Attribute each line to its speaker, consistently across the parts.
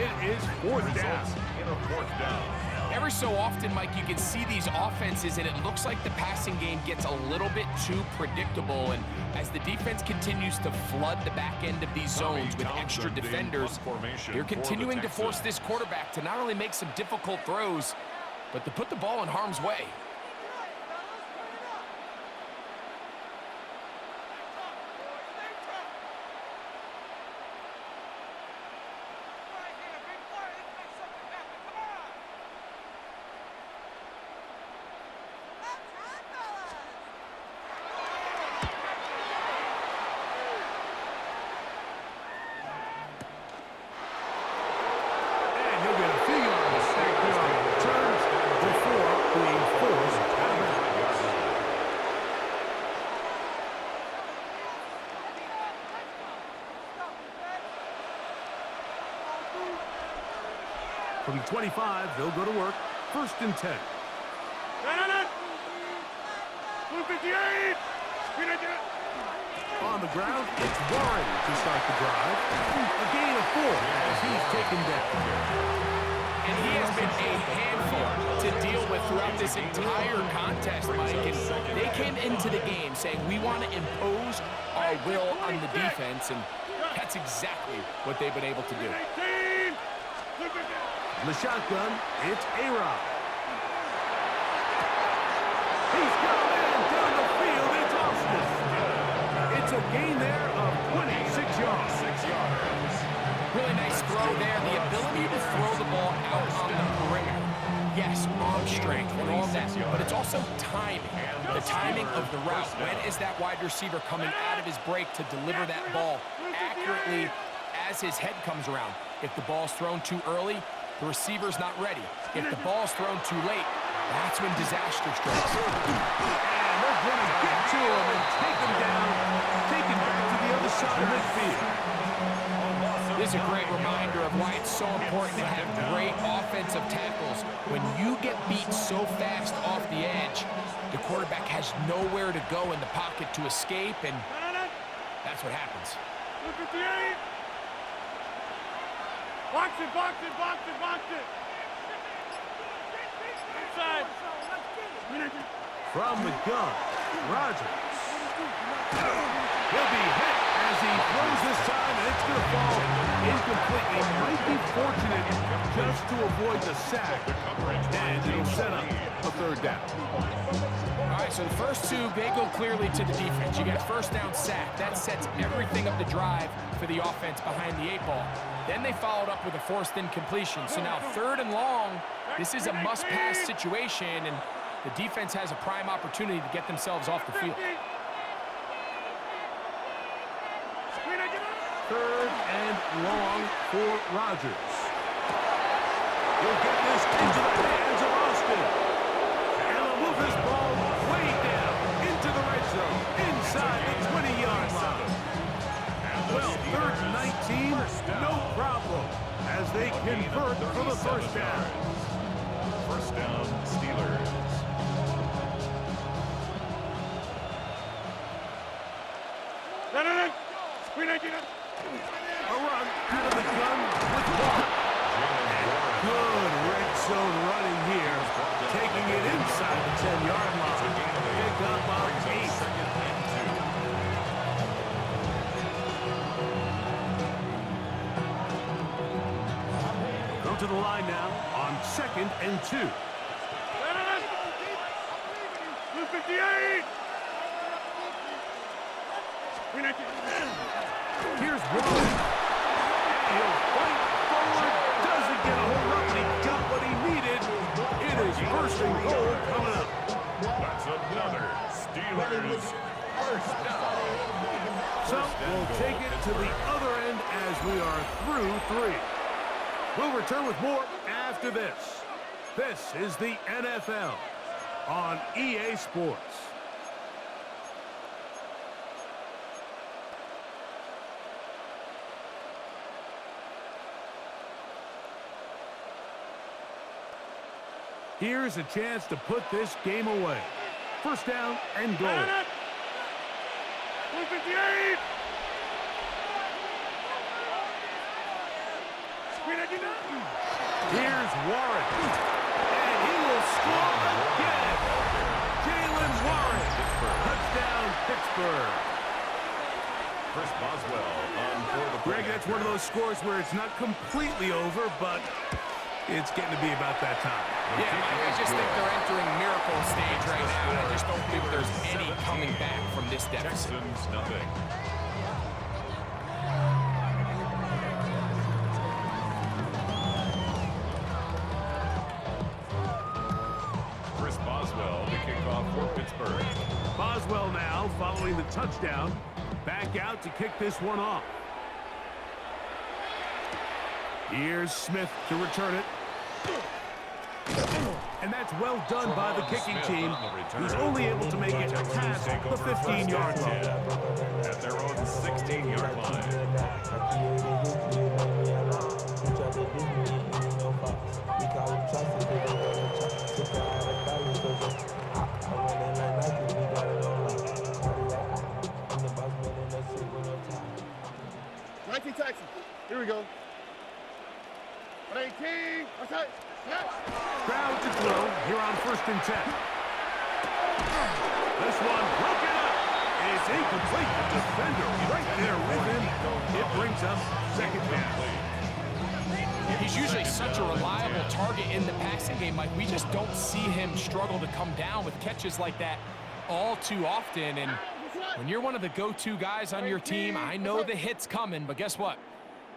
Speaker 1: It is fourth down.
Speaker 2: In a fourth down.
Speaker 3: Every so often, Mike, you can see these offenses, and it looks like the passing game gets a little bit too predictable. And as the defense continues to flood the back end of these zones with extra defenders, they're continuing to force this quarterback to not only make some difficult throws, but to put the ball in harm's way.
Speaker 1: From 25, they'll go to work. First and 10.
Speaker 4: 258!
Speaker 1: On the ground, it's Warren to start the drive. A gain of 4 as he's taken down.
Speaker 3: And he has been a handful to deal with throughout this entire contest, Mike. And they came into the game saying, we want to impose our will on the defense, and that's exactly what they've been able to do.
Speaker 1: The shotgun, it's A-Rod. He's coming down the field. It's Austin. It's a gain there of 26 yards.
Speaker 2: 6 yards.
Speaker 3: Really nice throw there. The ability to throw the ball out on the perimeter. Yes, arm strength and all that, but it's also timing. The timing of the route. When is that wide receiver coming out of his break to deliver that ball accurately as his head comes around? If the ball's thrown too early, the receiver's not ready. If the ball's thrown too late, that's when disaster strikes.
Speaker 1: And they're going to get to him and take him down, take him back to the other side of midfield.
Speaker 3: This is a great reminder of why it's so important to have great offensive tackles. When you get beat so fast off the edge, the quarterback has nowhere to go in the pocket to escape, and that's what happens.
Speaker 4: 258! Box it, box it, box it, box it! Inside!
Speaker 1: From the gun, Rodgers. He'll be hit as he throws this time, and it's going to fall incomplete. He might be fortunate just to avoid the sack, and it'll set up a third down.
Speaker 3: All right, so the first two, they go clearly to the defense. You get a first down sack. That sets everything up the drive for the offense behind the 8-ball. Then they followed up with a forced incompletion. So now 3rd and long, this is a must-pass situation, and the defense has a prime opportunity to get themselves off the field.
Speaker 1: 3rd and long for Rodgers. He'll get this into the hands of Austin. And he'll move this ball way down into the red zone, inside the 20-yard line. Well, 3rd and 19, no problem, as they convert for the first down.
Speaker 2: First down, Steelers.
Speaker 1: A run out of the gun with Warren. Good red zone running here, taking it inside the 10-yard line. Pick up on 8. Go to the line now on 2nd and 2.
Speaker 4: 258!
Speaker 1: Here's Warren. He'll fight forward. Doesn't get a hold up, and he got what he needed. It is 1st and goal coming up.
Speaker 2: That's another Steelers first down.
Speaker 1: So we'll take it to the other end as we are through 3. We'll return with more after this. This is the NFL on EA Sports. Here's a chance to put this game away. First down and goal.
Speaker 4: 158!
Speaker 1: Here's Warren. And he will score again. Jalen Warren. Touchdown, Pittsburgh.
Speaker 2: Chris Boswell on for the
Speaker 1: Greg, that's one of those scores where it's not completely over, but it's getting to be about that time.
Speaker 3: Yeah, I just think they're entering miracle stage right now. I just don't think there's any coming back from this deficit.
Speaker 2: Texans, nothing. Chris Boswell to kick off for Pittsburgh.
Speaker 1: Boswell now, following the touchdown, back out to kick this one off. Here's Smith to return it. And that's well done by the kicking team, who's only able to make it past the 15-yard line.
Speaker 2: At their own 16-yard line.
Speaker 4: Texans. Here we go. 118. What's that?
Speaker 1: Stroud to throw here on 1st and 10. This one broken up. It's incomplete. The defender right there with him. It brings up 2nd down.
Speaker 3: He's usually such a reliable target in the passing game. Like, we just don't see him struggle to come down with catches like that all too often. And when you're one of the go-to guys on your team, I know the hit's coming, but guess what?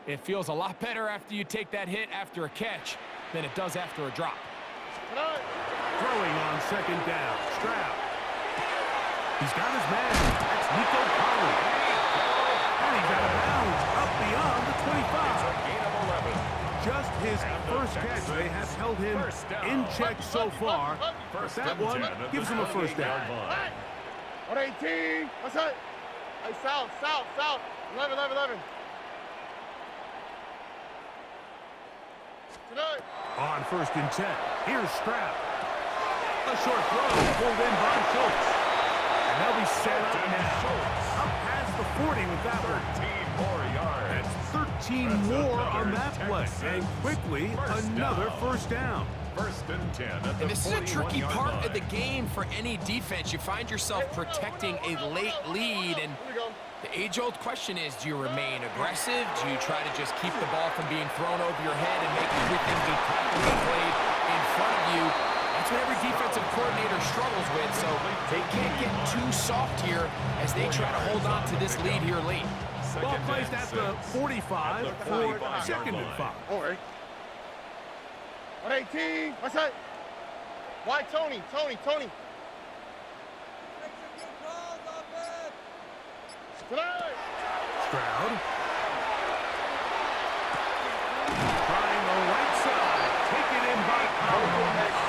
Speaker 3: It feels a lot better after you take that hit after a catch than it does after a drop.
Speaker 1: Throwing on 2nd down. Stroud. He's got his man. That's Nico Collins. And he's out of bounds up beyond the 25.
Speaker 2: Gain of 11.
Speaker 1: Just his first catch. They have held him in check so far. That one gives him a 1st down.
Speaker 4: 118. What's that? Hey, south. 11.
Speaker 1: On 1st and 10. Here's Stroud. A short throw pulled in by Schultz. And they'll be set up now. Up past the 40 with that one.
Speaker 2: 13 more yards.
Speaker 1: That's 13 more on that play. And quickly, another 1st down.
Speaker 2: 1st and 10 at the
Speaker 3: And this is a tricky
Speaker 2: 41-yard
Speaker 3: part
Speaker 2: line.
Speaker 3: of the game for any defense. You find yourself protecting a late lead, and the age-old question is, do you remain aggressive? Do you try to just keep the ball from being thrown over your head and make everything be properly played in front of you? That's what every defensive coordinator struggles with, so they can't get too soft here as they try to hold on to this lead here late.
Speaker 1: Ball placed at the 45 for 2nd and 5.
Speaker 4: All right. 118. What's that? Why Tony?
Speaker 1: Stroud. Trying the right side. Taken in by Collins.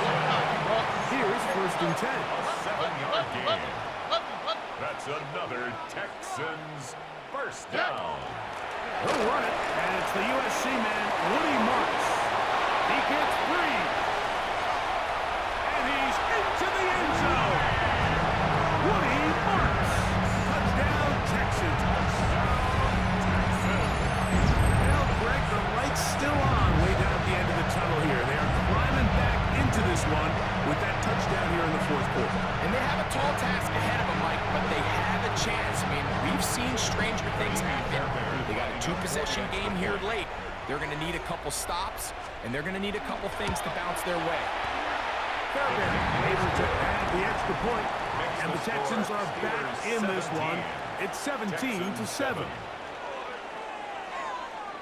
Speaker 1: Here's 1st and 10.
Speaker 2: A 7-yard gain. That's another Texans 1st down.
Speaker 1: He'll run it, and it's the USC man, Woody Marks. He gets free. And he's into the end zone. Woody Marks. Touchdown, Texans. Well, Greg, the light's still on way down at the end of the tunnel here. They are climbing back into this one with that touchdown here in the 4th quarter.
Speaker 3: And they have a tall task ahead of them, Mike, but they have a chance. I mean, we've seen stranger things happen. They got a 2-possession game here late. They're going to need a couple stops, and they're going to need a couple things to bounce their way.
Speaker 1: Fairbairn able to add the extra point, and the Texans are back in this one. It's 17-7.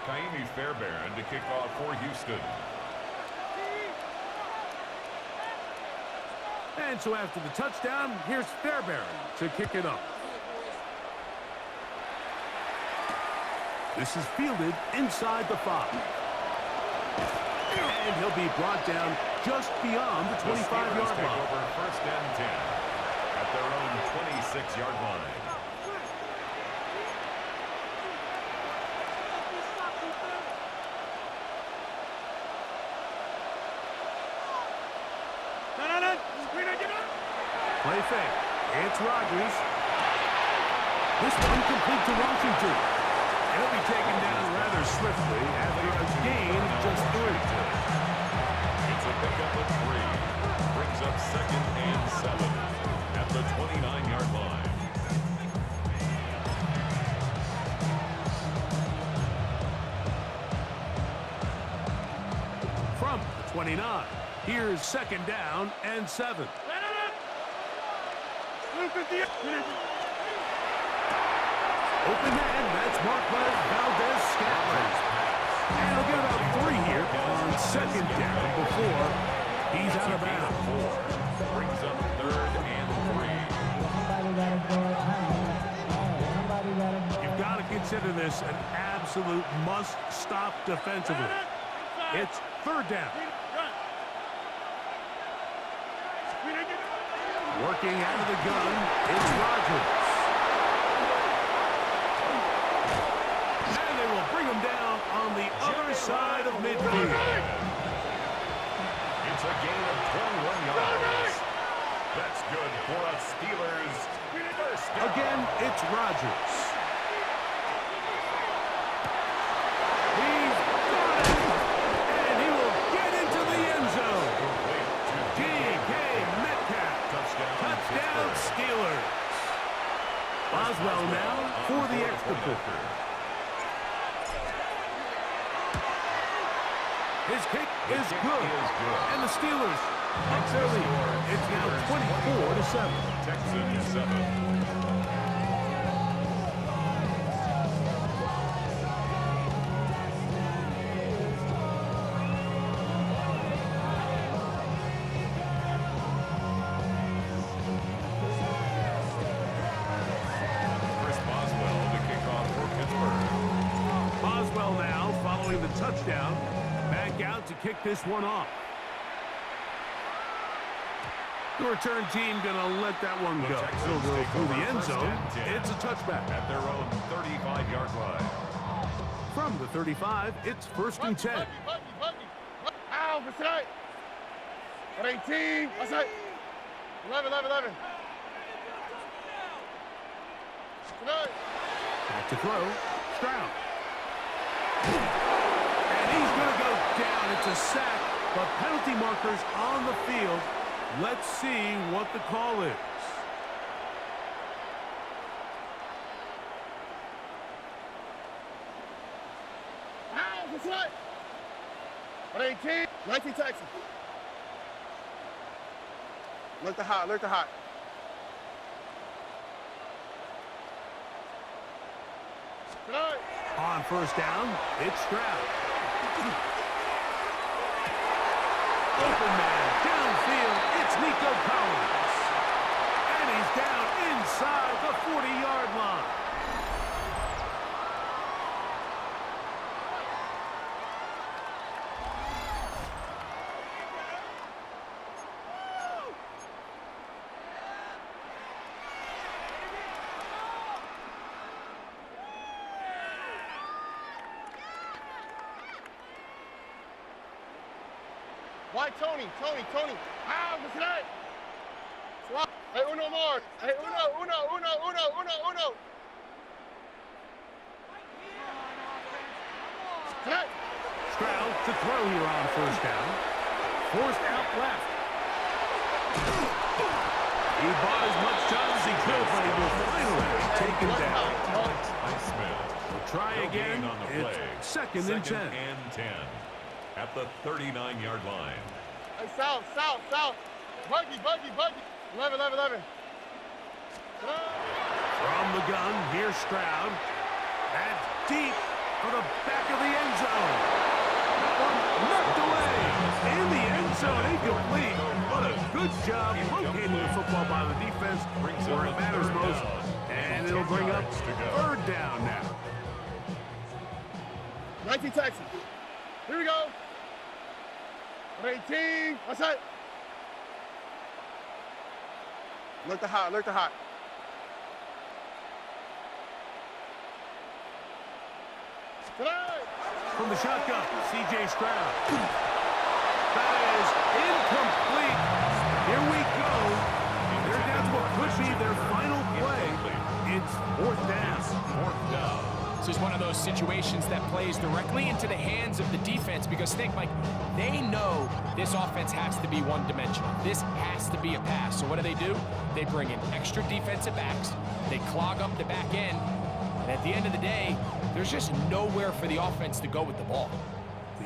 Speaker 2: Kaimi Fairbairn to kick off for Houston.
Speaker 1: And so after the touchdown, here's Fairbairn to kick it up. This is fielded inside the 5. And he'll be brought down just beyond the 25-yard
Speaker 2: Take
Speaker 1: line.
Speaker 2: over 1st and 10 at their own 26-yard line.
Speaker 1: Play fake. It's Rodgers. This one complete to Washington. He'll be taken down rather swiftly after a gain of just 3.
Speaker 2: It's a pickup of 3. Brings up 2nd and 7 at the 29-yard line.
Speaker 1: From the 29, here's 2nd down and 7. Open man, that's Marquez Valdez-Scantling. And he'll get about 3 here on 2nd down before he's out of bounds.
Speaker 2: 4. Brings up 3rd and 3.
Speaker 1: You've got to consider this an absolute must-stop defensively. It's 3rd down. Working out of the gun, it's Rodgers. And they will bring him down on the other side of midfield.
Speaker 2: It's a gain of 21 yards. That's good for a Steelers first down.
Speaker 1: Again, it's Rodgers. He's got it, and he will get into the end zone. DK Metcalf. Touchdown Steelers. Boswell now for the extra point. His kick is good, and the Steelers up their lead. It's now 24-7.
Speaker 2: Texans 7.
Speaker 1: The touchdown, back out to kick this one off. The return team gonna let that one go. It'll go through the end zone. It's a touchback.
Speaker 2: At their own 35-yard line.
Speaker 1: From the 35, it's 1st and 10.
Speaker 4: Ow, what's that? 18, what's that? 11.
Speaker 1: Back to throw, Stroud. And he's going to go down. It's a sack, but penalty markers on the field. Let's see what the call is.
Speaker 4: Ow, what's that? 18, 19 Texas. Look the hot. Tonight.
Speaker 1: On 1st down, it's Stroud. Open man, downfield, it's Nico Collins. And he's down inside the 40-yard line.
Speaker 4: Why Tony? Ah, what's that? Swap. Hey, uno more. Hey, uno. Tonight.
Speaker 1: Stroud to throw here on 1st down. Forced out left. He bought as much time as he could, but he will finally be taken down. We'll try again. It's 2nd and 10.
Speaker 2: And 10. At the 39-yard line.
Speaker 4: Hey, south. Buggy. 11.
Speaker 1: From the gun, here's Stroud. That's deep for the back of the end zone. That one knocked away. In the end zone, incomplete. What a good job locating the football by the defense where it matters most. And it'll bring up 3rd down now.
Speaker 4: 19 Texas. Here we go. 18. What's that? Look the hot. Tonight.
Speaker 1: From the shotgun, C.J. Stroud. That is incomplete. Here we go. They're down to what could be their final play. It's 4th down.
Speaker 2: 4th down.
Speaker 3: This is one of those situations that plays directly into the hands of the defense because think, Mike, they know this offense has to be one-dimensional. This has to be a pass. So what do? They bring in extra defensive backs. They clog up the back end. And at the end of the day, there's just nowhere for the offense to go with the ball.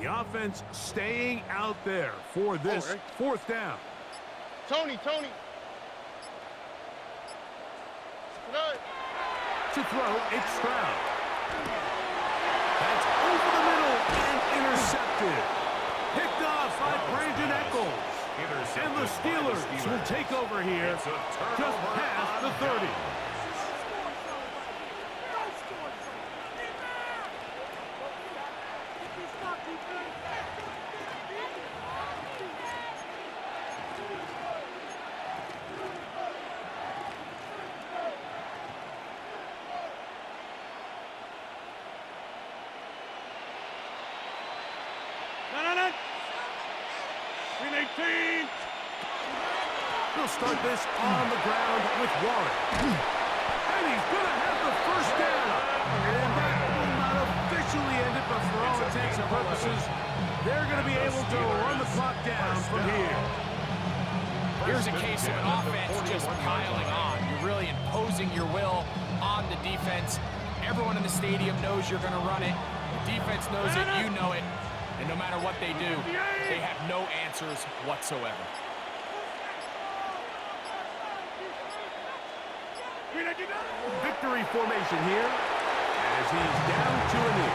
Speaker 1: The offense staying out there for this fourth down.
Speaker 4: Tony. Good.
Speaker 1: To throw, it's Stroud. That's over the middle and intercepted. Picked off by Brandon Echols. And the Steelers will take over here just past the 30. We'll start this on the ground with Warren. And he's going to have the first down. And that will not officially end it, but for all intents and purposes, they're going to be able to run the clock down from here.
Speaker 3: Here's a case of an offense just piling on. You're really imposing your will on the defense. Everyone in the stadium knows you're going to run it. The defense knows it, you know it. And no matter what they do, they have no answers whatsoever.
Speaker 1: Victory formation here as he's down to a knee.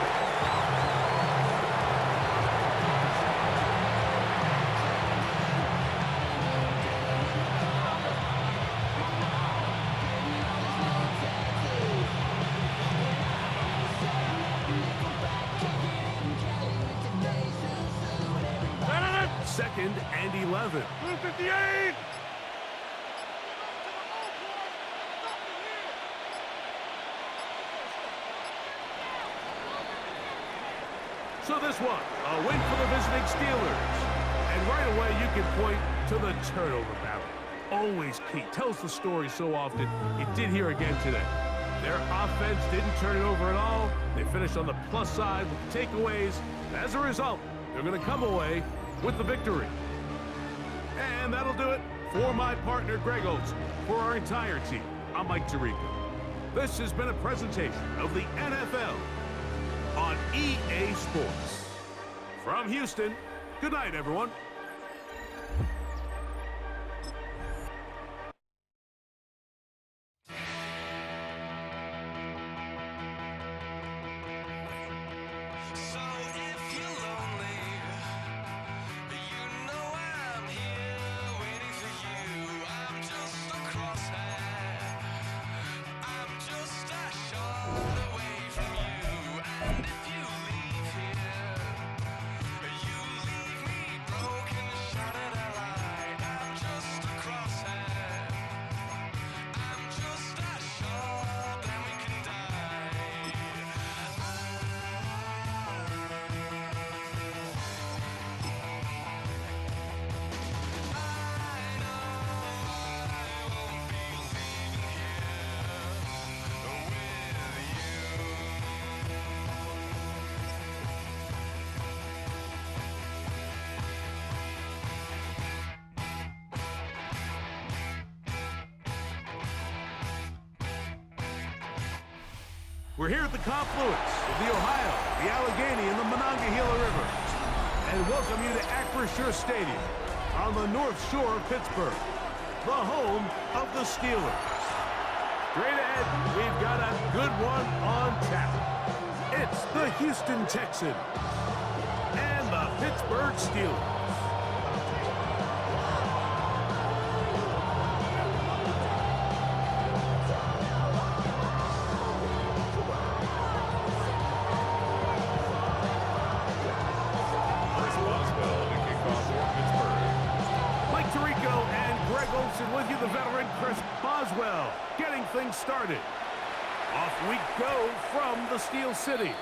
Speaker 1: Second and 11. 58. So this one, a win for the visiting Steelers. And right away, you can point to the turnover battle. Always key. Tells the story so often. It did here again today. Their offense didn't turn it over at all. They finished on the plus side with takeaways. As a result, they're going to come away with the victory. And that'll do it for my partner, Greg Olson. For our entire team, I'm Mike Tirico. This has been a presentation of the NFL on EA Sports. From Houston, good night, everyone. We're here at the confluence of the Ohio, the Allegheny, and the Monongahela Rivers, and welcome you to Acrisure Stadium on the North Shore of Pittsburgh, the home of the Steelers. Straight ahead, we've got a good one on tap. It's the Houston Texans and the Pittsburgh Steelers. With you, the veteran Chris Boswell, getting things started. Off we go from the Steel City.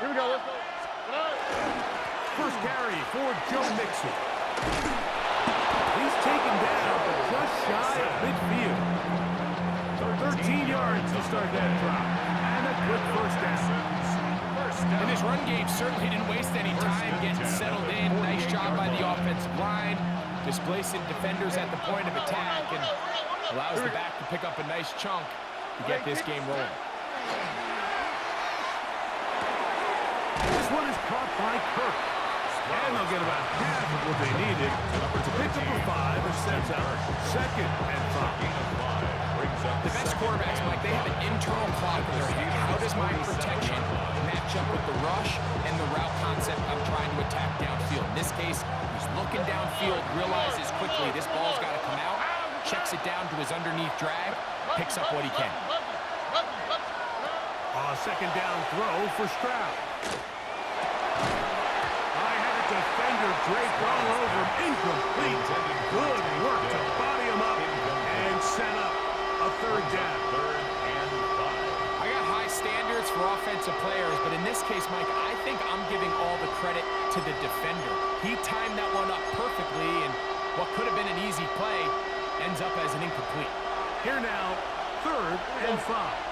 Speaker 4: Here we go. Let's go. Tonight.
Speaker 1: First carry for Joe Mixon. He's taken down just shy of midfield. 13 yards to start that drop. And a quick first down.
Speaker 3: And this run game certainly didn't waste any time getting settled in. Nice job by the offensive line, displacing defenders at the point of attack, and allows the back to pick up a nice chunk to get this game rolling.
Speaker 1: This one is caught by Kirk. And they'll get about half of what they needed. It's a pickup of 5 and sets out 2nd and 5.
Speaker 3: The best quarterbacks, Mike, they have an internal clock in their head. How does my protection match up with the rush and the route concept I'm trying to attack downfield? In this case, he's looking downfield, realizes quickly this ball's got to come out, checks it down to his underneath drag, picks up what he can.
Speaker 1: Second down throw for Stroud. Defender draped all over him, incomplete. Good work to body him up and set up a 3rd down.
Speaker 3: I got high standards for offensive players, but in this case, Mike, I think I'm giving all the credit to the defender. He timed that one up perfectly, and what could have been an easy play ends up as an incomplete.
Speaker 1: Here now, 3rd and 5.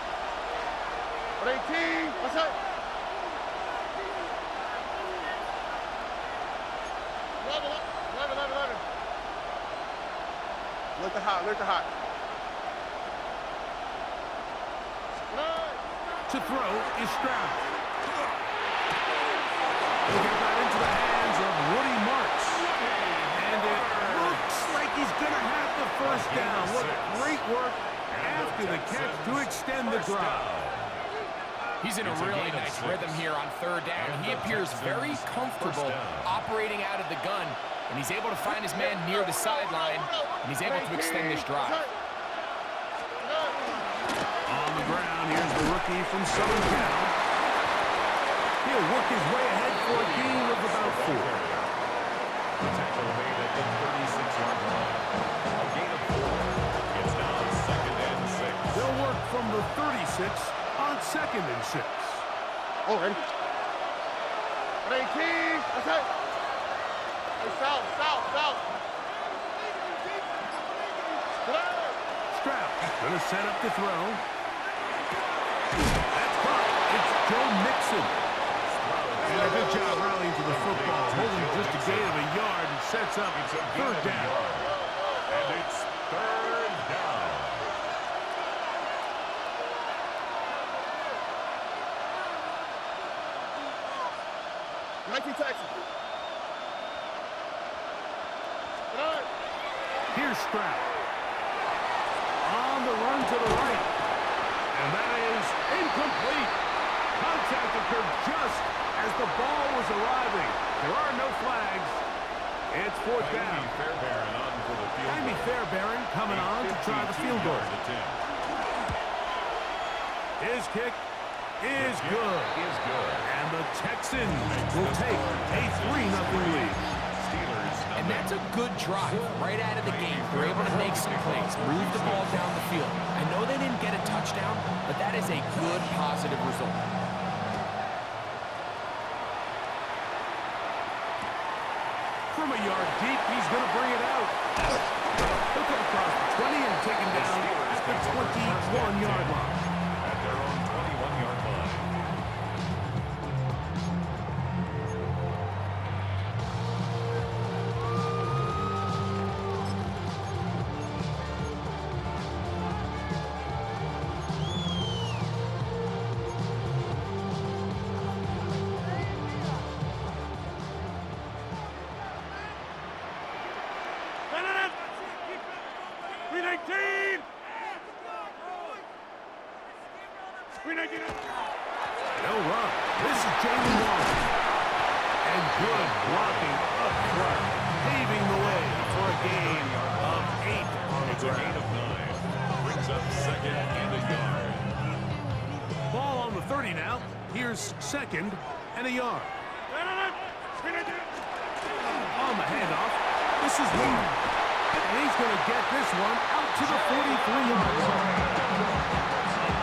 Speaker 4: 18. What's up? 11. Look the hot.
Speaker 1: To throw is Stroud. He'll get that into the hands of Woody Marks. And it looks like he's going to have the first down. Look, great work after the catch to extend the drive.
Speaker 3: He's in a really nice rhythm here on 3rd down. He appears very comfortable operating out of the gun, and he's able to find his man near the sideline, and he's able to extend this drive.
Speaker 1: On the ground, here's the rookie from Southern Cal. He'll work his way ahead for a gain of about 4.
Speaker 2: The tackle made at the 36-yard line. A gain of 4. It's now 2nd and 6.
Speaker 1: They'll work from the 36 on 2nd and 6.
Speaker 4: Oh, ready? 18. What's that? Hey, south.
Speaker 1: Stroud gonna set up the throw. That's caught. It's Joe Mixon. And a good job rallying to the football, holding just a gain of a yard and sets up 3rd down.
Speaker 2: And it's 3rd down.
Speaker 4: 19 Texas.
Speaker 1: Here's Stroud. On the run to the right. And that is incomplete. Contact occurred just as the ball was arriving. There are no flags. It's 4th down. Jaime Fairbairn coming on to try the field goal. His kick is good. And the Texans will take a 3-0 lead.
Speaker 3: And that's a good drive right out of the gate. They're able to make some plays, move the ball down the field. I know they didn't get a touchdown, but that is a good, positive result.
Speaker 1: From a yard deep, he's going to bring it out. He'll come across the 20 and take him down at the 21-yard line.
Speaker 2: At their own 21-yard line.
Speaker 1: No run. This is Jalen Warren. And good blocking up front, paving the way for a gain of 8 on the ground.
Speaker 2: A gain of 9. Brings up 2nd and a yard.
Speaker 1: Ball on the 30 now. Here's 2nd and a yard. On the handoff, this is Warren. And he's going to get this one out to the 43-yard line.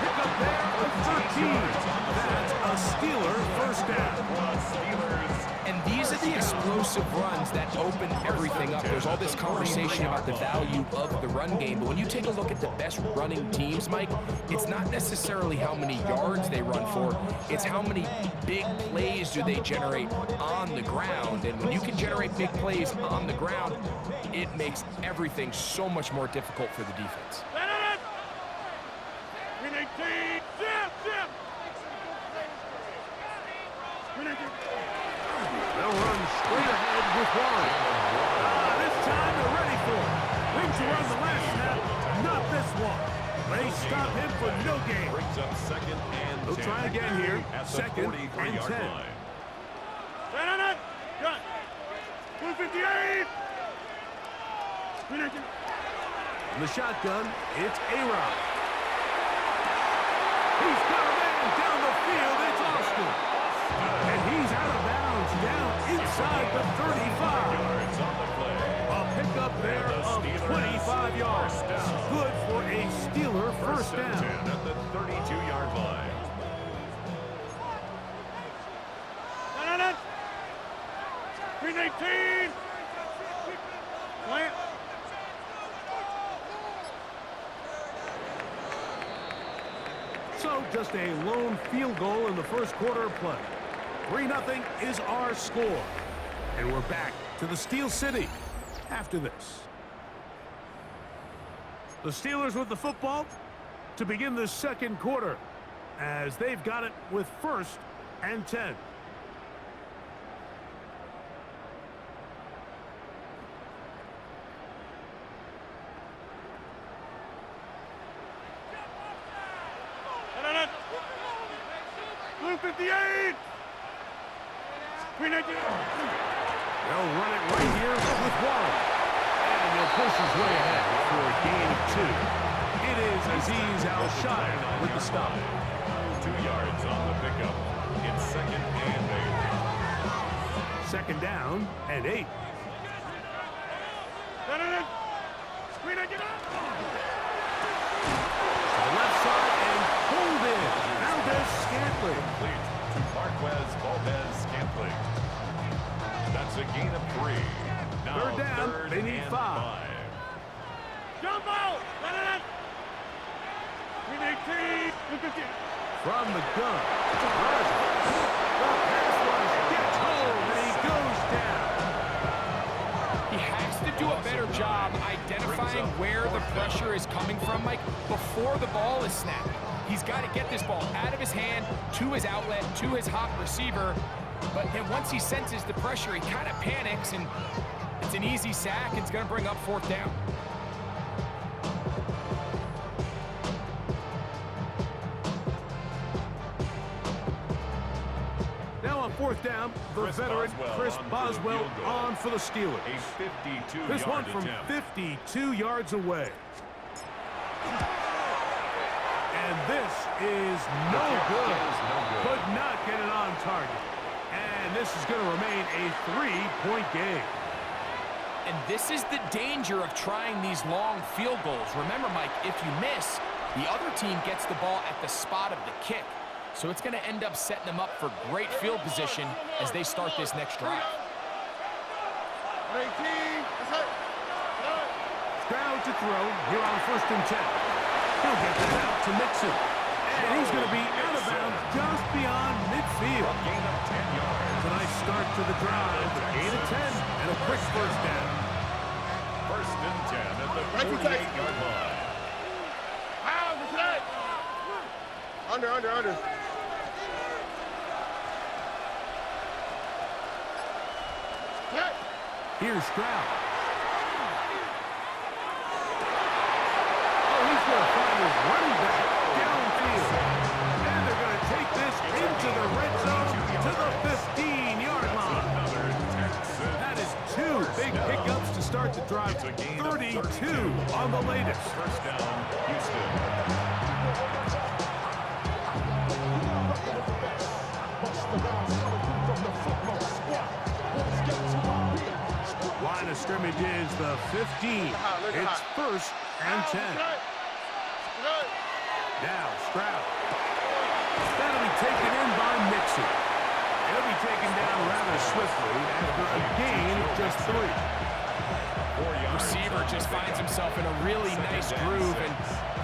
Speaker 1: Pick up there, the 13. That's a Steeler first down.
Speaker 3: And these are the explosive runs that open everything up. There's all this conversation about the value of the run game, but when you take a look at the best running teams, Mike, it's not necessarily how many yards they run for, it's how many big plays do they generate on the ground. And when you can generate big plays on the ground, it makes everything so much more difficult for the defense.
Speaker 1: They'll run straight ahead with Warren. This time they're ready for it. Room to run the last snap, not this one. They stop him for no gain.
Speaker 2: Brings up second and 10.
Speaker 1: They'll try again here.
Speaker 2: At the
Speaker 1: Second and
Speaker 2: 43-yard
Speaker 1: 10.
Speaker 2: line.
Speaker 4: Gun. 258.
Speaker 1: In the shotgun, it's A-Rod. He's got a man down the field. It's Austin. And he's out of bounds, down inside the 35.
Speaker 2: Yards on the play.
Speaker 1: A pickup there of 25 yards. Good for a Steeler first
Speaker 2: and
Speaker 1: down.
Speaker 2: 10 at the 32-yard line.
Speaker 4: Green 18. Plant.
Speaker 1: So just a lone field goal in the first quarter of play. 3-0 is our score. And we're back to the Steel City after this. The Steelers with the football to begin the second quarter as they've got it with first and 10.
Speaker 4: Blue 58. Green 18.
Speaker 1: They'll run it right here with Warren. And he'll push his way ahead for a gain of 2. It is Azeez Al-Shire with the stop.
Speaker 2: 2 yards on the pickup. It's second and 8.
Speaker 1: Second down and 8.
Speaker 4: Green 18.
Speaker 1: To the left side and pulled in. Valdez Scantling.
Speaker 2: Complete to Marquez Valdez-Scantling. That's a gain of 3. Now
Speaker 1: Third down, they need
Speaker 2: and
Speaker 1: 5.
Speaker 4: Jump out. Green 18. Blue 15.
Speaker 1: From the gun, Rogers. The pass rush gets home and he goes down.
Speaker 3: He has to do a better job identifying where the pressure is coming from, Mike, before the ball is snapped. He's got to get this ball out of his hand, to his outlet, to his hot receiver. But then once he senses the pressure, he kind of panics, and it's an easy sack. It's going to bring up fourth down.
Speaker 1: Now on fourth down, the veteran Chris Boswell on for the Steelers.
Speaker 2: A 52-yard
Speaker 1: This one from
Speaker 2: attempt.
Speaker 1: 52 yards away. And this is no good. Could not get it on target. And this is going to remain a 3-point game.
Speaker 3: And this is the danger of trying these long field goals. Remember, Mike, if you miss, the other team gets the ball at the spot of the kick. So it's going to end up setting them up for great field position as they start this next drive.
Speaker 4: 18. That's it.
Speaker 1: Stroud to throw here on first and 10. He'll get that out to Mixon. And he's going to be out of bounds just beyond midfield.
Speaker 2: Gain of 10 yards.
Speaker 1: It's a nice start to the drive. A gain of 10 and a quick first down.
Speaker 2: First and 10 at the 48-yard line.
Speaker 4: Wow, look at that. Under. Yeah.
Speaker 1: Here's Stroud. Oh, he's going to find his running back downfield. And they're going to take this into the red zone to the 15-yard line. That is 2 big pickups to start the drive. 32 on the latest.
Speaker 2: First down, Houston.
Speaker 1: Line of scrimmage is the 15. It's first and 10. Now Stroud. That'll be taken in by Mixon. He'll be taken down rather swiftly after a gain of just 3.
Speaker 3: Receiver just finds himself in a really nice groove, and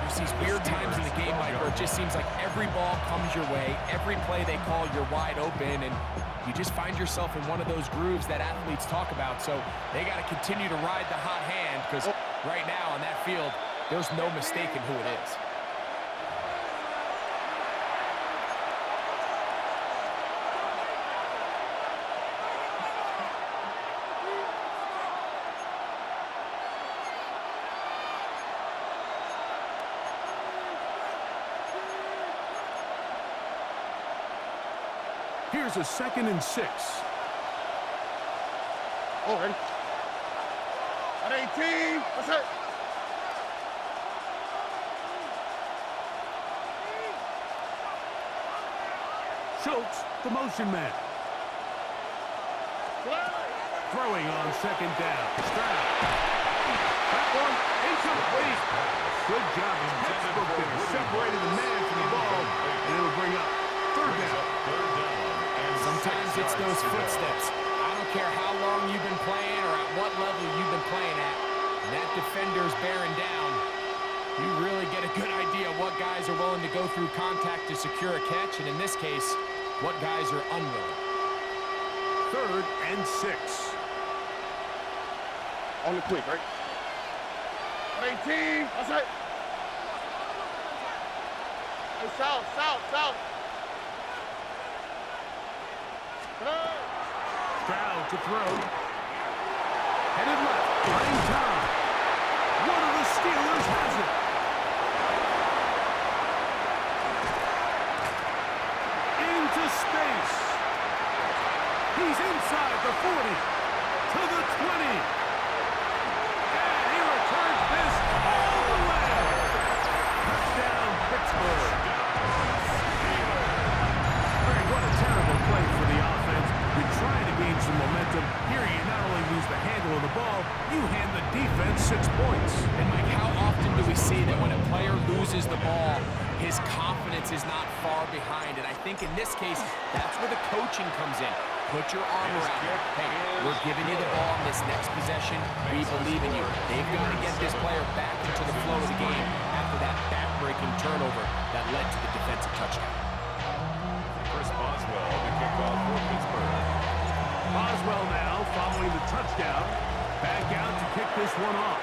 Speaker 3: there's these weird times in the game, Mike, where it just seems like every ball comes your way, every play they call, you're wide open, and you just find yourself in one of those grooves that athletes talk about. So they got to continue to ride the hot hand, because right now on that field, there's no mistaking who it is.
Speaker 1: Here's a 2nd and 6.
Speaker 4: Oh, ready. At 18. That's it.
Speaker 1: Schultz, the motion man. Throwing on 2nd down. Stroud. That one incomplete. Good job. Textbook there. Separated the man from the ball, and it'll bring up 3rd down.
Speaker 3: Sometimes it's those footsteps. I don't care how long you've been playing or at what level you've been playing at. When that defender's bearing down, you really get a good idea what guys are willing to go through contact to secure a catch, and in this case, what guys are unwilling.
Speaker 1: 3rd and 6.
Speaker 4: On the quick, right? At 18. That's it. Hey, south, south, south.
Speaker 1: Stroud to throw. Headed left. Playing time. One of the Steelers has it. Into space. He's inside the 40. To the 20. And he returns this all the way. Touchdown, Pittsburgh. What a terrible play for the offense. You're trying to gain some momentum. Here you not only lose the handle of the ball, you hand the defense 6 points.
Speaker 3: And Mike, how often do we see that when a player loses the ball, his confidence is not far behind? And I think in this case, that's where the coaching comes in. Put your arm around him. Hey, we're giving you the ball in this next possession. We believe in you. They've got to get this player back into the flow of the game after that back-breaking turnover that led to the defensive touchdown.
Speaker 2: Boswell, the kickoff for Pittsburgh.
Speaker 1: Boswell now following the touchdown. Back out to kick this one off.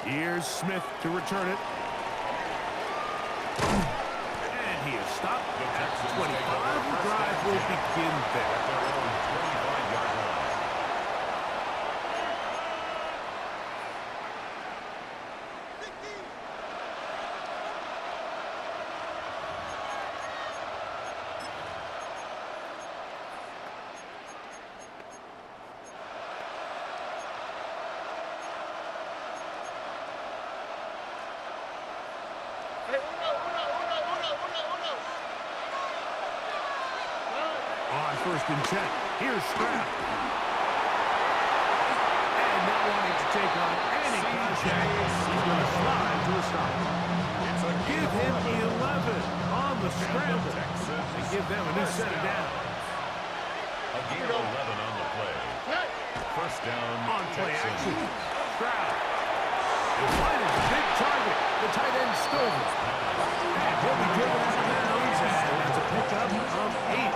Speaker 1: Here's Smith to return it. And he is stopped at 25. The drive will begin there.
Speaker 2: At their own 25-yard line.
Speaker 1: On 1st and 10, here's Stroud. And not wanting to take on any contact, he's going to slide to a stop. Give him 11 on the scramble. And give them a new set of downs.
Speaker 2: A gain of 11 on the play. 1st down,
Speaker 1: On play
Speaker 2: Texans.
Speaker 1: action, Stroud. He'll find his big target, the tight end Stover. And he'll be driven out of bounds, and that's a pickup of 8.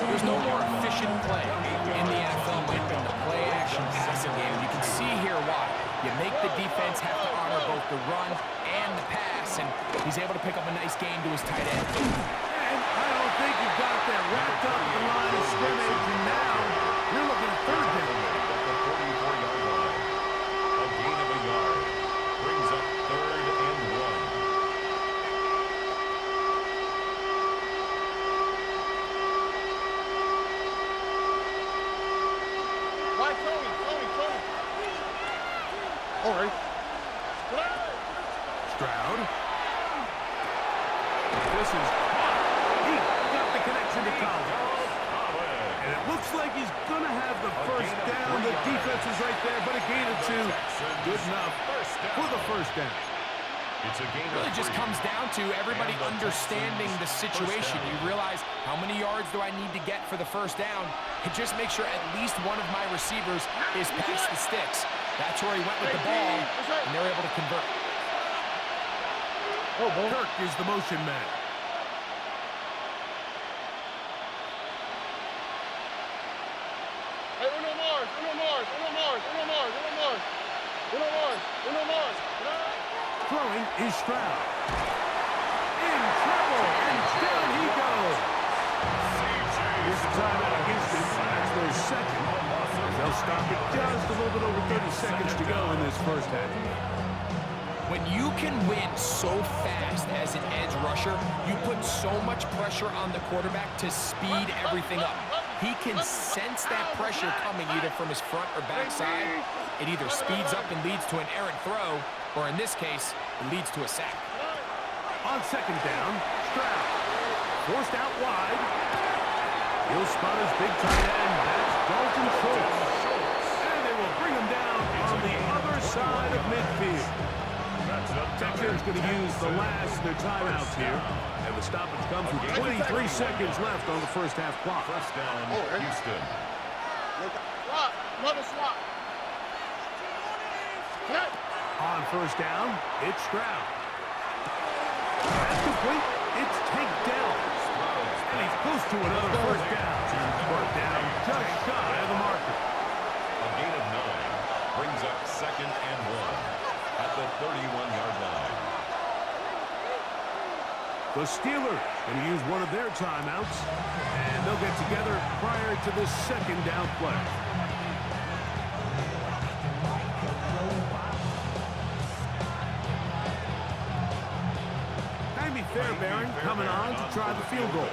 Speaker 3: There's no more efficient play in the NFL, Mike, than the play-action passing game. You can see here why. You make the defense have to honor both the run and the pass, and he's able to pick up a nice gain to his tight end.
Speaker 1: And I don't think you got that wrapped up at the line of scrimmage, and now you're looking at 3rd down.
Speaker 2: At the 44-yard line. A gain of a yard. Brings up 3rd and 1.
Speaker 4: Why, Tony? All right.
Speaker 1: Stroud. This is caught. He got the connection to Collins. And it looks like he's going to have the 1st down. The defense is right there, but a gain of 2. Good enough for the 1st down.
Speaker 2: It's a gain
Speaker 3: It really
Speaker 2: of
Speaker 3: just
Speaker 2: 3.
Speaker 3: comes down to everybody
Speaker 2: And the
Speaker 3: understanding the
Speaker 2: Texans'
Speaker 3: situation.
Speaker 2: first down.
Speaker 3: You realize how many yards do I need to get for the first down, and just make sure at least one of my receivers is past the sticks. That's where he went with the ball, and they're able to convert.
Speaker 1: Kirk is the motion man.
Speaker 4: Hey, uno Mars.
Speaker 1: Throwing is Stroud. In trouble, and down he goes. Here's the timeout, Houston. That's their second. They'll stop it just a little bit over 30 seconds to go in this first half.
Speaker 3: When you can win so fast as an edge rusher, you put so much pressure on the quarterback to speed everything up. He can sense that pressure coming either from his front or back side. It either speeds up and leads to an errant throw, or in this case, it leads to a sack.
Speaker 1: On second down, Stroud. Forced out wide. He'll spot his big tight end. That's Dalton Schultz. And they will bring him down on the other side of midfield. Texans going to use the last of their timeouts here. And the stoppage comes with 23 seconds left on the first half clock.
Speaker 2: First down, Houston.
Speaker 4: Swap. Another swap.
Speaker 1: On first down, it's Stroud. That's complete. It's takedown. And he's close to another first down. First down just shy of the marker.
Speaker 2: A gain of 9 brings up 2nd and 1 at the 31-yard line.
Speaker 1: The Steelers going to use one of their timeouts, and they'll get together prior to this second down play. Jamie Fairbairn coming on to try the field goal.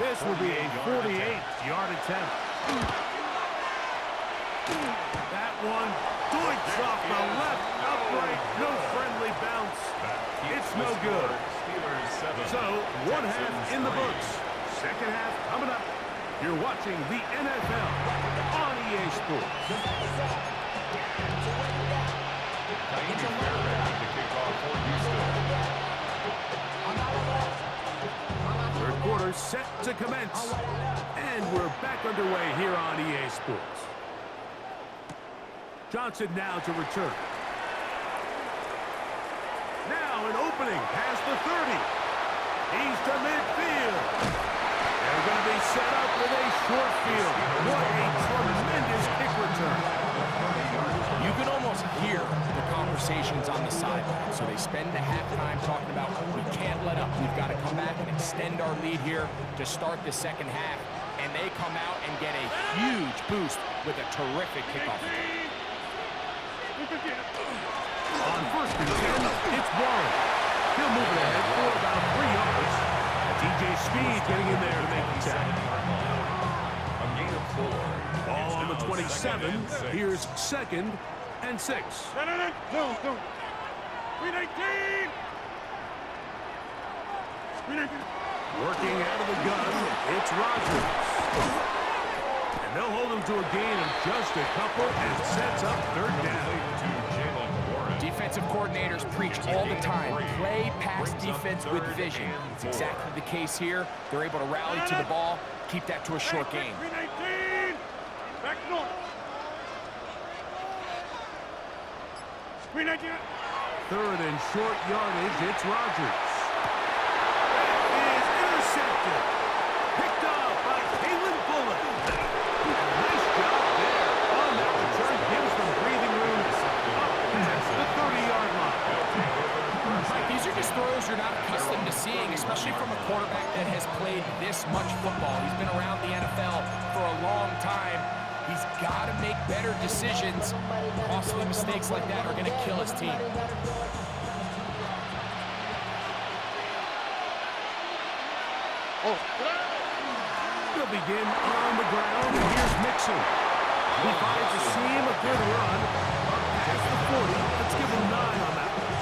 Speaker 1: This will be a 48-yard attempt. That one doinks off the left upright, no friendly bounce. It's no good. So, one half in the books. Second half coming up. You're watching the NFL on EA Sports.
Speaker 2: Jamie Fairbairn to kick off for Houston.
Speaker 1: Third quarter set to commence. And we're back underway here on EA Sports. Johnson now to return. Now an opening past the 30. He's to midfield. They're going to be set up with a short field. What a tremendous kick return.
Speaker 3: You can almost hear the conversations on the sideline. So they spend the halftime talking about, we can't let up. We've got to come back and extend our lead here to start the second half. And they come out and get a huge boost with a terrific kickoff return.
Speaker 1: On first and 10, it's Warren. He'll move it ahead for about 3 yards. DJ Speed getting in there to make the tackle.
Speaker 2: A gain of 4.
Speaker 1: Ball on the
Speaker 2: It's now
Speaker 1: 27.
Speaker 2: 2nd and 6.
Speaker 1: Here's 2nd and 6.
Speaker 4: Zoom. 319.
Speaker 1: Working out of the gun, it's Rodgers. And they'll hold him to a gain of just a couple and sets up third down.
Speaker 3: Defensive coordinators preach all the time, play pass defense with vision. It's exactly the case here. They're able to rally to the ball, keep that to a short game.
Speaker 4: 319. Back north. 319.
Speaker 1: Third and short yardage, it's Rodgers. That is intercepted. Picked off by Kalen Bullock. Nice job there on that return. Gives them breathing room up past the 30-yard line.
Speaker 3: Mike, these are just throws you're not accustomed to seeing, especially from a quarterback that has played this much football. He's been around the NFL for a long time. He's got to make better decisions. Costly mistakes like that are going to kill his team.
Speaker 1: They'll begin on the ground, and here's Mixon. He finds a seam, a good run. Up past the 40. Let's give him 9 on that one.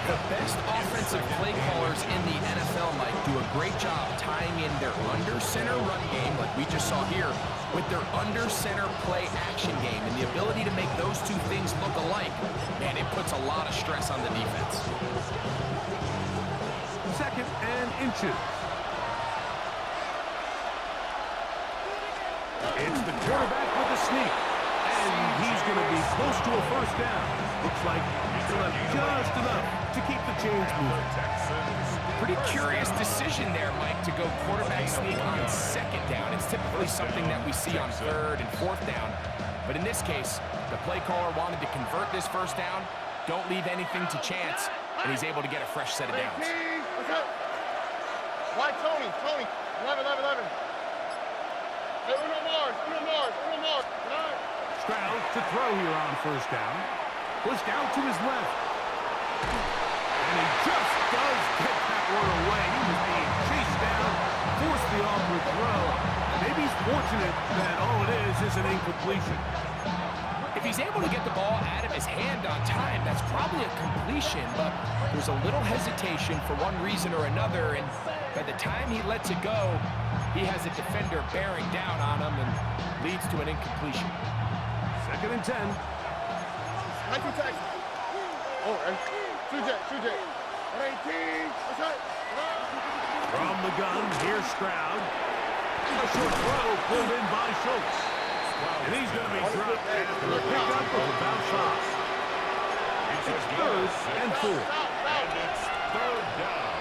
Speaker 3: The best offensive play callers in the NFL, Mike, do a great job tying in their under-center run game, like we just saw here, with their under-center play action game. And the ability to make those two things look alike, man, it puts a lot of stress on the defense.
Speaker 1: 2nd and inches. It's the quarterback with the sneak. And he's going to be close to a first down. Looks like he'll have just enough to keep the chains moving.
Speaker 3: Pretty curious decision there, Mike, to go quarterback sneak on 2nd down. It's typically something that we see on 3rd and 4th down. But in this case, the play caller wanted to convert this first down, don't leave anything to chance, and he's able to get a fresh set of downs.
Speaker 4: Why Tony? 11. Hey, Uno Mars.
Speaker 1: Stroud to throw here on first down. Pushed out to his left. And he just does get that one away. He was being chased down, forced the awkward throw. Maybe he's fortunate that all it is an incompletion.
Speaker 3: If he's able to get the ball out of his hand on time, that's probably a completion, but there's a little hesitation for one reason or another, and by the time he lets it go, he has a defender bearing down on him and leads to an incompletion.
Speaker 1: 2nd and 10.
Speaker 4: Oh, and 2J. 18.
Speaker 1: From the gun, here's Stroud. A short throw pulled in by Schultz. And he's going to be dropped after a pickup of about 5. It's 3rd and 4.
Speaker 2: And it's 3rd down.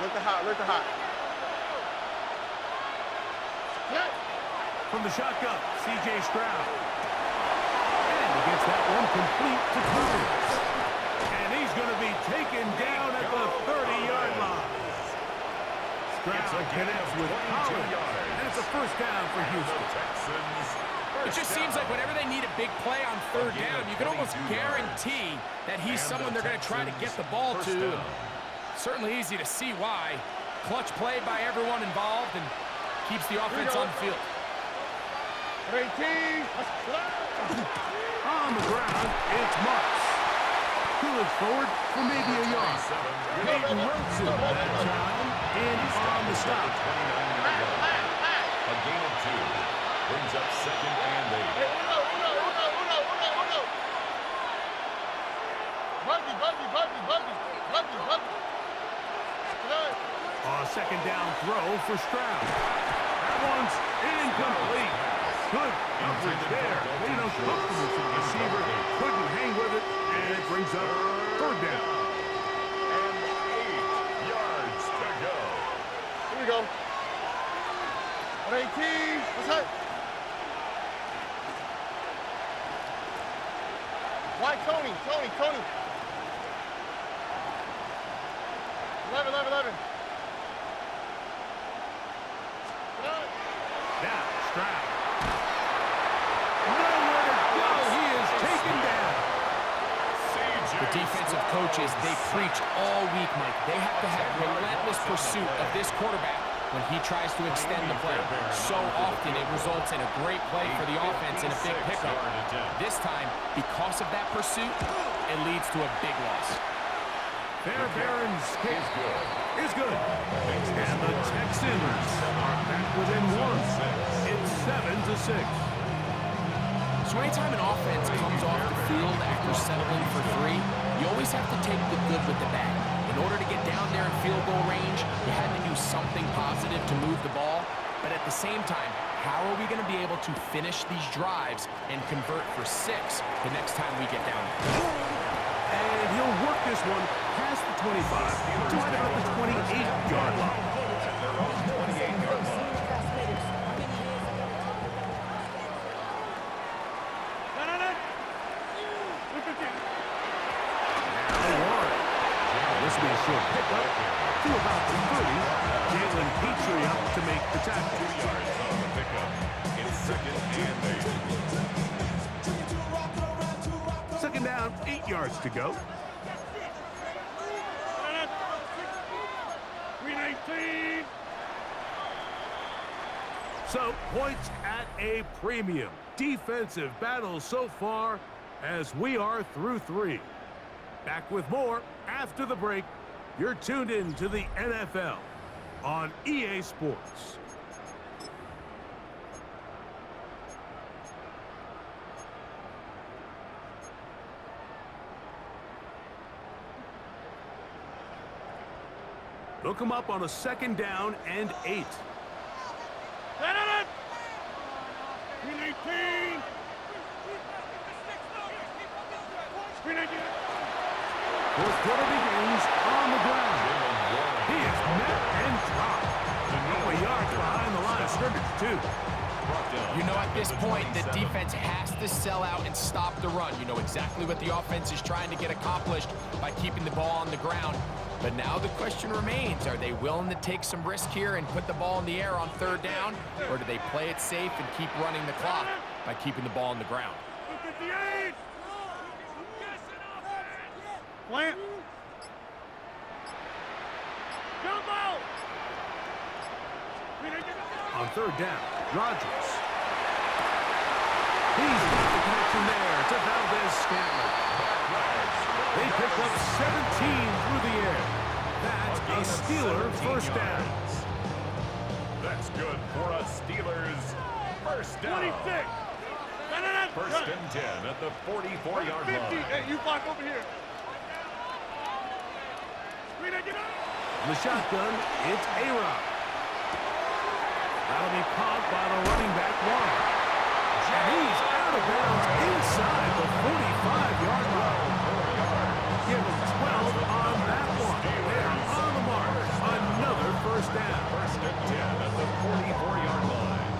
Speaker 4: Look the hot.
Speaker 1: From the shotgun, C.J. Stroud. And he gets that one complete to Cooper. And he's going to be taken down at the 30-yard line. Stroud connects with Collins. And it's a first down for Houston.
Speaker 3: It just seems like whenever they need a big play on 3rd down, you can almost guarantee that he's someone they're going to try to get the ball to. Certainly easy to see why. Clutch play by everyone involved and keeps the offense on the field.
Speaker 4: 18.
Speaker 1: On the ground, it's Marks. Pulling forward for maybe a yard. Peyton Rosen that time in on the stop.
Speaker 2: A gain of 2. Brings up 2nd and 8.
Speaker 4: Hey, Uno.
Speaker 1: A 2nd down throw for Stroud. That one's incomplete. Good coverage there. Made it uncomfortable for the receiver. Couldn't hang with it, and it brings up 3rd down.
Speaker 2: And 8 yards to go.
Speaker 4: Here we go. 18. Why Tony? 11.
Speaker 1: Now, Stroud. Nowhere to go. He is taken down.
Speaker 3: The defensive coaches, they preach all week, Mike. They have to have relentless pursuit of this quarterback when he tries to extend the play. So often it results in a great play for the offense and a big pickup. This time, because of that pursuit, it leads to a big loss.
Speaker 1: Fairbairn's kick is good. And the Texans are back within 1. It's 7-6.
Speaker 3: So anytime an offense comes off the field after settling for 3, you always have to take the good with the bad. In order to get down there in field goal range, you had to do something positive to move the ball. But at the same time, how are we going to be able to finish these drives and convert for 6 the next time we get down there?
Speaker 1: And he'll work this one past the 25 to right about the 28-yard line. This will be a short pickup to about the 30. Jalen Petrie up to make the tackle.
Speaker 2: 2 yards on the pickup. It's 2nd and 8.
Speaker 1: 2nd down, 8 yards to go.
Speaker 4: 319.
Speaker 1: So, points at a premium. Defensive battle so far as we are through 3. Back with more after the break. You're tuned in to the NFL on EA Sports. Look him up on a 2nd down and 8. Fourth quarter begins on the ground. He is met and dropped. A yard behind the line of scrimmage, too.
Speaker 3: You know, at this point, the defense has to sell out and stop the run. You know exactly what the offense is trying to get accomplished by keeping the ball on the ground. But now the question remains, are they willing to take some risk here and put the ball in the air on 3rd down? Or do they play it safe and keep running the clock by keeping the ball on the ground?
Speaker 4: Plant. Jump out.
Speaker 1: On 3rd down, Rodgers. He's got the connection there to Valdez-Scantling. They picked up 17 through the air. That's a Steeler 1st down.
Speaker 2: That's good for a Steelers 1st down.
Speaker 4: 26.
Speaker 2: 1st and 10 at the 44-yard
Speaker 4: 50.
Speaker 2: line.
Speaker 4: Hey, you block over here.
Speaker 1: In the shotgun, it's A-Rod. That'll be caught by the running back, Warren. And he's out of bounds inside the 45-yard line. Give him 12 on that one. They're on the mark. Another 1st down.
Speaker 2: 1st and 10 at the 44-yard line.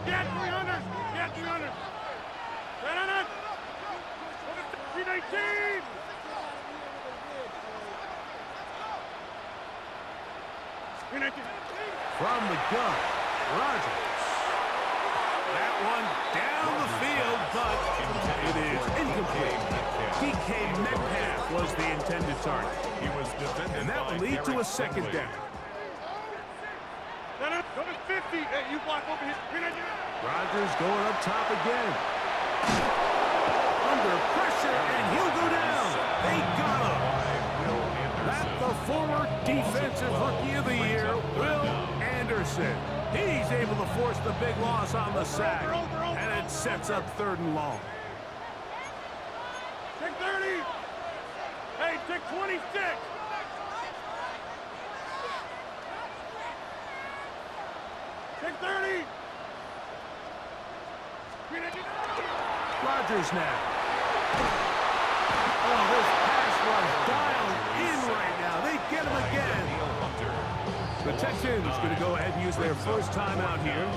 Speaker 4: Get 300. Get 300. 319.
Speaker 1: From the gun, Rodgers. That one down the field, but it is incomplete. DK Metcalf was the intended target.
Speaker 2: He was defended,
Speaker 1: And that will lead to a 2nd down.
Speaker 4: Go to 50. Hey, you block over here.
Speaker 1: Rodgers going up top again. Under pressure, and he'll go down. They got him. That's the former Defensive Rookie of the Year, Will Anderson. He's able to force the big loss on the sack, and it sets up 3rd and long.
Speaker 4: Take 30. Hey, take 26. Take 30.
Speaker 1: Rodgers now. Oh, this pass was dialed in right now. They get him again. The Texans going to go ahead and use their 1st timeout here,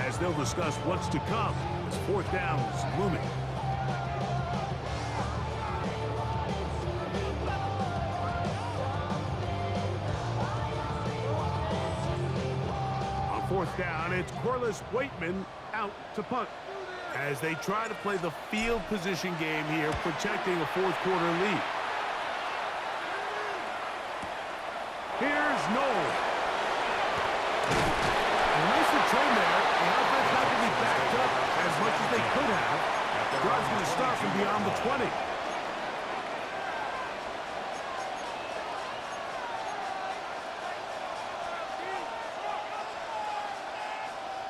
Speaker 1: as they'll discuss what's to come as 4th down is looming. On 4th down, it's Corliss Waitman out to punt, as they try to play the field position game here, protecting a 4th quarter lead. Here's Noel. A nice return there. The offense not going to be backed up as much as they could have. Drive's going to start from beyond the 20.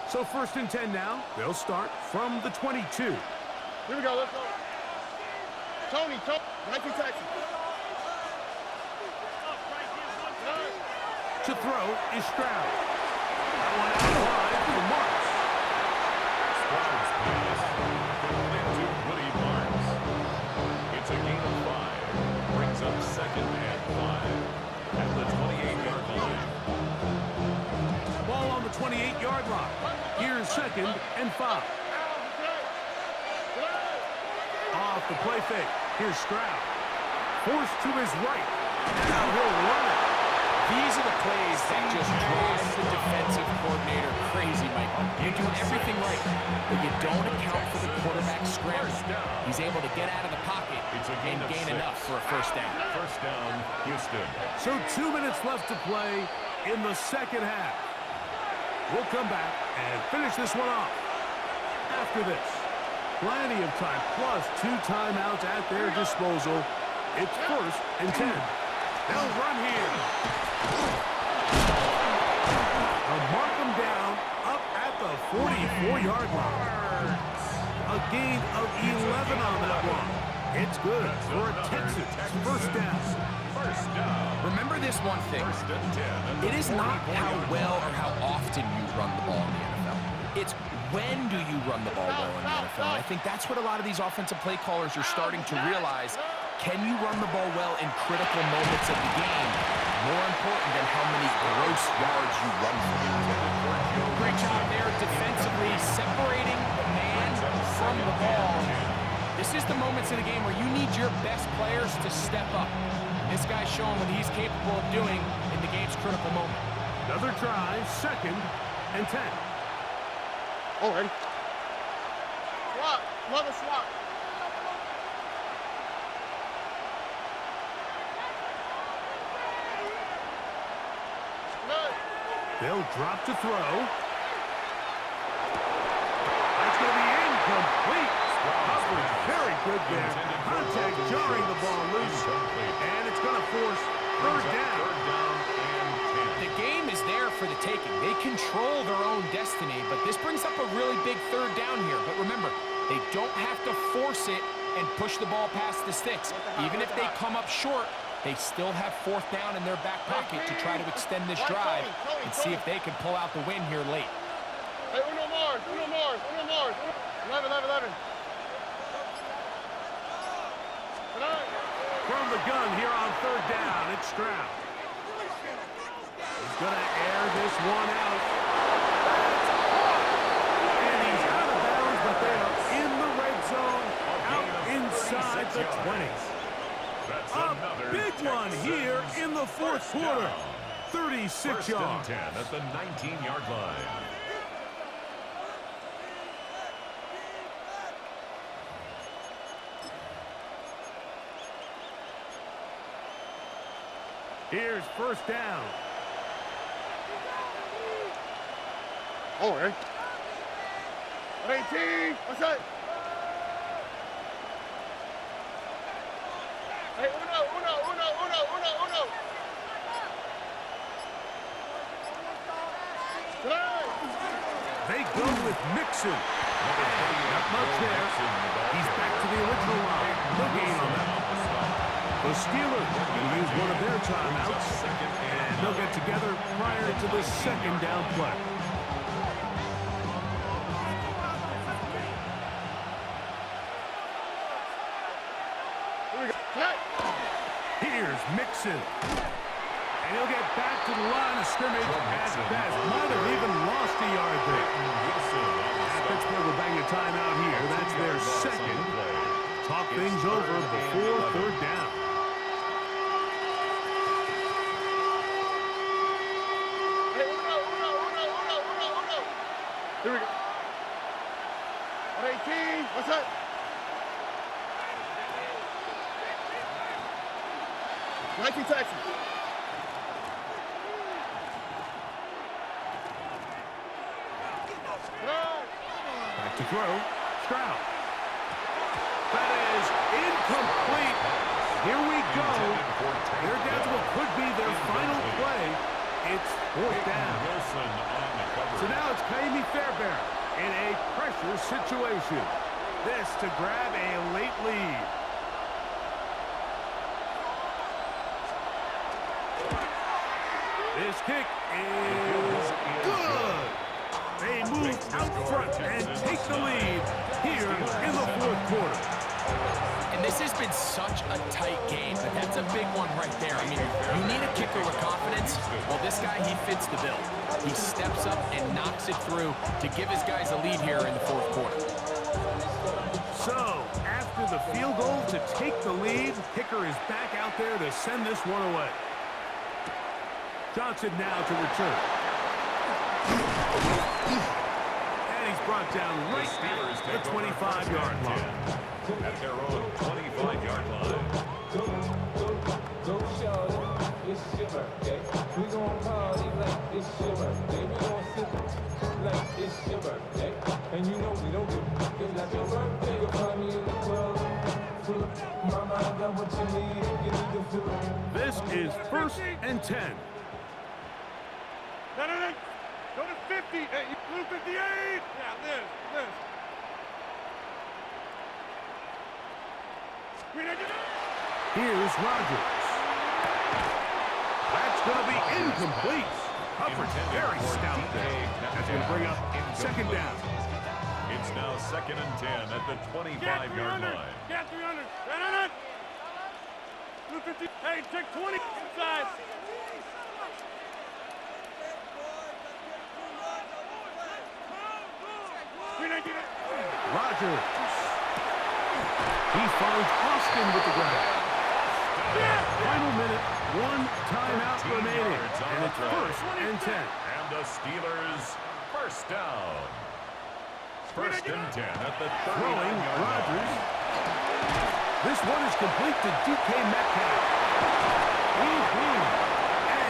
Speaker 1: So 1st and 10 now. They'll start from the 22.
Speaker 4: Here we go. Let's go. Tony, Nike Texas.
Speaker 1: To throw is Stroud. That one out wide to the Marks.
Speaker 2: Stroud's pass complete to Woody Marks. It's a gain of 5. Brings up 2nd and 5 at the 28-yard line.
Speaker 1: Ball on the 28-yard line. Here's 2nd and 5. Off the play fake. Here's Stroud. Forced to his right. Now he'll run it.
Speaker 3: These are the plays that just drive the defensive coordinator crazy, Mike. You do everything right, but you don't account for the quarterback scramble. He's able to get out of the pocket and gain enough for a 1st down.
Speaker 2: 1st down, Houston.
Speaker 1: So 2 minutes left to play in the 2nd half. We'll come back and finish this one off after this. Plenty of time, plus 2 timeouts at their disposal. It's 1st and 10. They'll run here. They'll mark them down up at the 44-yard line. A gain of 11 on that one. It's good for a Texas first down.
Speaker 3: Remember this one thing. It is not how well or how often you run the ball in the NFL. It's when do you run the ball well in the NFL. And I think that's what a lot of these offensive play callers are starting to realize. Can you run the ball well in critical moments of the game? More important than how many gross yards you run for. Great job there defensively, separating the man from the ball. This is the moments in the game where you need your best players to step up. This guy's showing what he's capable of doing in the game's critical moment.
Speaker 1: Another try, 2nd and 10.
Speaker 4: Oh, ready? Swap. Love a swap.
Speaker 1: They'll drop to throw. That's going to be incomplete. Coverage very good there. Contact jarring the ball loose. And it's going to force 3rd down.
Speaker 3: The game is there for the taking. They control their own destiny, but this brings up a really big 3rd down here. But remember, they don't have to force it and push the ball past the sticks. Even if they come up short, they still have 4th down in their back pocket to try to extend this drive and see if they can pull out the win here late.
Speaker 4: Hey, uno more. 11.
Speaker 1: From the gun here on 3rd down, it's Stroud. He's going to air this one out. And he's out of bounds, but they are in the red zone, out inside the 20s. A big one here in the 4th quarter. 36 yards.
Speaker 2: 10 at the 19-yard line.
Speaker 1: Here's 1st down.
Speaker 4: Oh, ready? 18. What's that? Hey, uno.
Speaker 1: They go with Mixon. Not much there. He's back to the original line. No gain on that. The Steelers will use one of their timeouts, and they'll get together prior to the 2nd down play. Here's Mixon. And he'll get back to the line of scrimmage at best. Might have even lost a yard there. Pittsburgh will bang a timeout here. That's their 2nd. Talk things over before 3rd down.
Speaker 4: Hey, uno. Here we go. 18. What's that? Texas.
Speaker 1: Back to throw. Stroud. That is incomplete. Here we go. They're down to what could be their final play. It's 4th down. So now it's Kaimi Fairbairn in a pressure situation. This to grab a late lead. This kick is good. They move out front and take the lead here in the 4th quarter.
Speaker 3: And this has been such a tight game, but that's a big one right there. I mean, you need a kicker with confidence. Well, this guy, he fits the bill. He steps up and knocks it through to give his guys a lead here in the 4th quarter.
Speaker 1: So, after the field goal to take the lead, kicker is back out there to send this one away. Johnson now to return. And he's brought down right at the 25-yard line.
Speaker 2: At their own 25-yard line.
Speaker 5: Go show it's your birthday. We gon' party like it's your birthday. We gon' sip like it's your birthday. And you know we don't give a fuck, it's not your birthday.
Speaker 1: This is 1st and 10.
Speaker 4: No. Go to 50. Hey, blue 58. Yeah, Liz.
Speaker 1: Here's Rodgers. That's going to be incomplete. Coverage very stout there. That's going to bring up 2nd down.
Speaker 2: It's now 2nd and 10 at the 25-yard line.
Speaker 4: Get 300. No. Blue 50. Hey, take 20 inside.
Speaker 1: Rodgers. He finds Austin with the ground. Final minute, 1 timeout remaining. And it's 1st and 10.
Speaker 2: And the Steelers, 1st down. 1st and 10 at the 39-yard
Speaker 1: Throwing
Speaker 2: line.
Speaker 1: Rodgers. This one is complete to DK Metcalf. And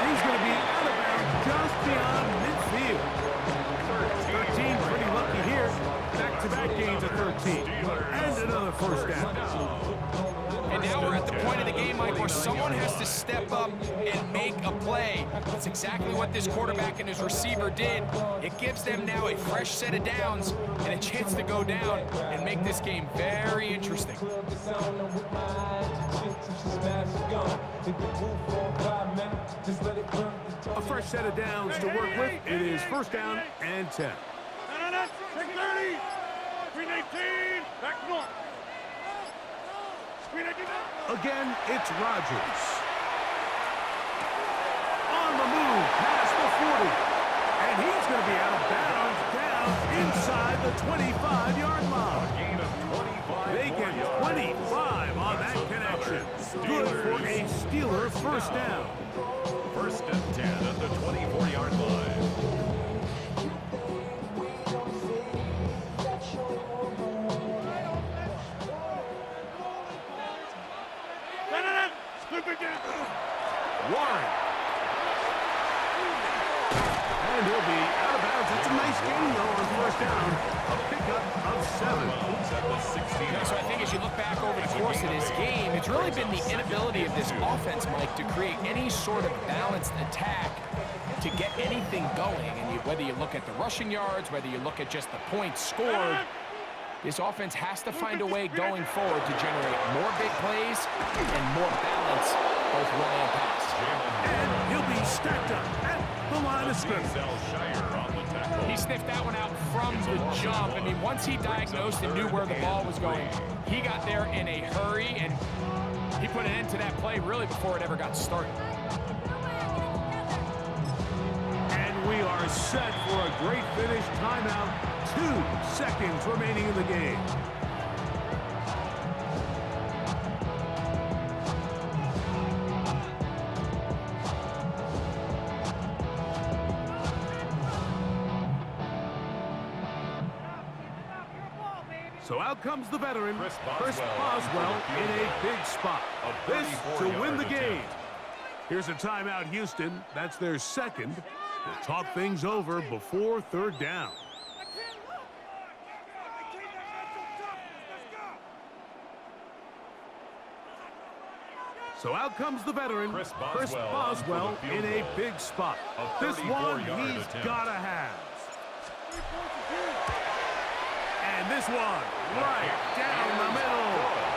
Speaker 1: he's going to be out of bounds just beyond midfield. 13, pretty lucky here. Back-to-back gains of 13. And another 1st down.
Speaker 3: And now we're at the point of the game, Mike, where someone has to step up and make a play. That's exactly what this quarterback and his receiver did. It gives them now a fresh set of downs and a chance to go down and make this game very interesting.
Speaker 1: A fresh set of downs to work with. It is 1st down and 10.
Speaker 4: No. Take 30. 319. Back north.
Speaker 1: Again, it's Rodgers. On the move, past the 40. And he's going to be out of bounds, down inside the 25-yard line.
Speaker 2: A gain of 25.
Speaker 1: They get 25 on that connection. Good for a Steeler 1st down.
Speaker 2: 1st and 10 at the 24-yard line.
Speaker 1: Warren. And he'll be out of bounds. That's a nice gain, though, on 1st down. A pickup of 7.
Speaker 3: So I think as you look back over the course of this game, it's really been the inability of this offense, Mike, to create any sort of balanced attack to get anything going. And whether you look at the rushing yards, whether you look at just the points scored, this offense has to find a way going forward to generate more big plays and more balance, both run and pass.
Speaker 1: And he'll be stacked up at the line of scrimmage.
Speaker 3: He sniffed that one out from the jump. I mean, once he diagnosed and knew where the ball was going, he got there in a hurry, and he put an end to that play really before it ever got started.
Speaker 1: And we are set for a great finish. Timeout. 2 seconds remaining in the game. So out comes the veteran, Chris Boswell, in a big spot. This to win the game. Here's a timeout, Houston. That's their 2nd. We'll talk things over before 3rd down. So out comes the veteran, Chris Boswell, in a big spot. This one he's got to have. And this one right down the middle.